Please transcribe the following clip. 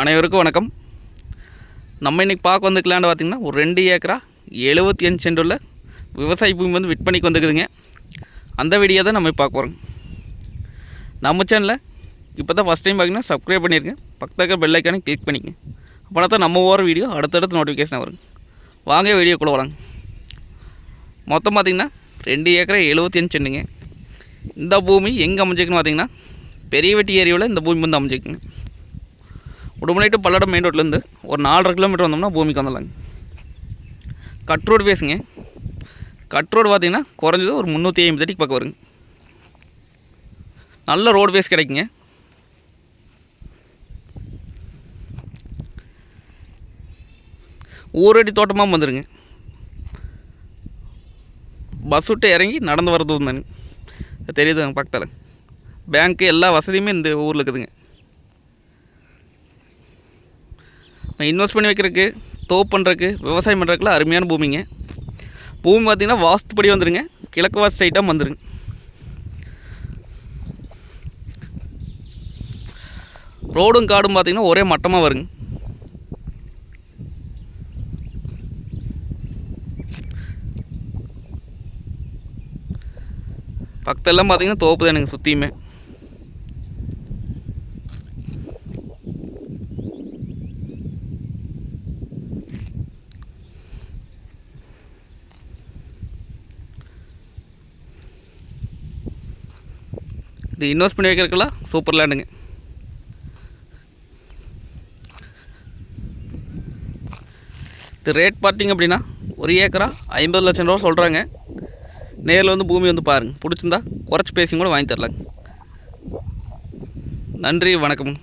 அனைவருக்கும் வணக்கம். நம்ம இன்றைக்கி பார்க்க வந்துக்கலான்னு பார்த்திங்கன்னா ஒரு 2 ஏக்கரா 75 சென்ட் உள்ள விவசாய பூமி வந்து விற்பனைக்கு வந்துக்குதுங்க. அந்த வீடியோ தான் நம்ம பார்க்க போகிறோம். நம்ம சேனலில் இப்போ தான் ஃபஸ்ட் டைம் பார்த்திங்கன்னா சப்ஸ்கிரைப் பண்ணியிருக்கேன். பக்கத்துக்கு பெல் ஐக்கானை கிளிக் பண்ணிக்கங்க. அப்போனா தான் நம்ம ஓர வீடியோ அடுத்தடுத்து நோட்டிஃபிகேஷன் வரும். வாங்க வீடியோக்குள்ளே வராங்க. மொத்தம் பார்த்திங்கன்னா 2 ஏக்கரா 75 சென்ட்டுங்க. இந்த பூமி எங்கே அமைஞ்சிக்குன்னு பார்த்திங்கன்னா பெரியவெட்டி ஏரியாவில் இந்த பூமி வந்து அமைஞ்சிக்குங்க. உடுமலை டு பல்லடம் மெயின் ரோட்லேருந்து ஒரு 4.5 கிலோமீட்டர் வந்தோம்னா பூமிக்கு வந்துடலாங்க. கட் ரோடு பேசுங்க. கட் ரோடு பார்த்திங்கன்னா குறைஞ்சது ஒரு 350 அடிக்கு பக்கம் வருங்க. நல்ல ரோடு பேஸ் கிடைக்குங்க. ஊரடி தோட்டமாக வந்துடுங்க. பஸ் விட்டு இறங்கி நடந்து வரது தானுங்க. தெரியுதுங்க பக்கத்தில். பேங்க்கு எல்லா வசதியுமே இந்த ஊரில் இருக்குதுங்க. இன்வெஸ்ட் பண்ணி வைக்கிறதுக்கு, தோப்பு பண்ணுறதுக்கு, விவசாயம் பண்ணுறதுக்குலாம் அருமையான பூமிங்க. பூமி பார்த்திங்கன்னா வாஸ்துப்படி வந்துடுங்க. கிழக்கு வாஸ்து சைட்டாக வந்துடுங்க. ரோடும் காடும் பார்த்திங்கன்னா ஒரே மட்டமாக வருங்க. பக்கத்தெல்லாம் பார்த்திங்கன்னா தோப்பு தான் எனக்கு சுற்றியுமே. இது இன்வெஸ்ட் பண்ணி வைக்கிறதுக்கெல்லாம் சூப்பர் லேண்டுங்க. இது ரேட் பார்த்திங்க அப்படின்னா 1 ஏக்கரா 50 லட்சம் ரூபா சொல்கிறாங்க. நேரில் வந்து பூமி வந்து பாருங்கள். பிடிச்சிருந்தா குறைச்சி பேசி கூட வாங்கி தரலாங்க. நன்றி, வணக்கம்.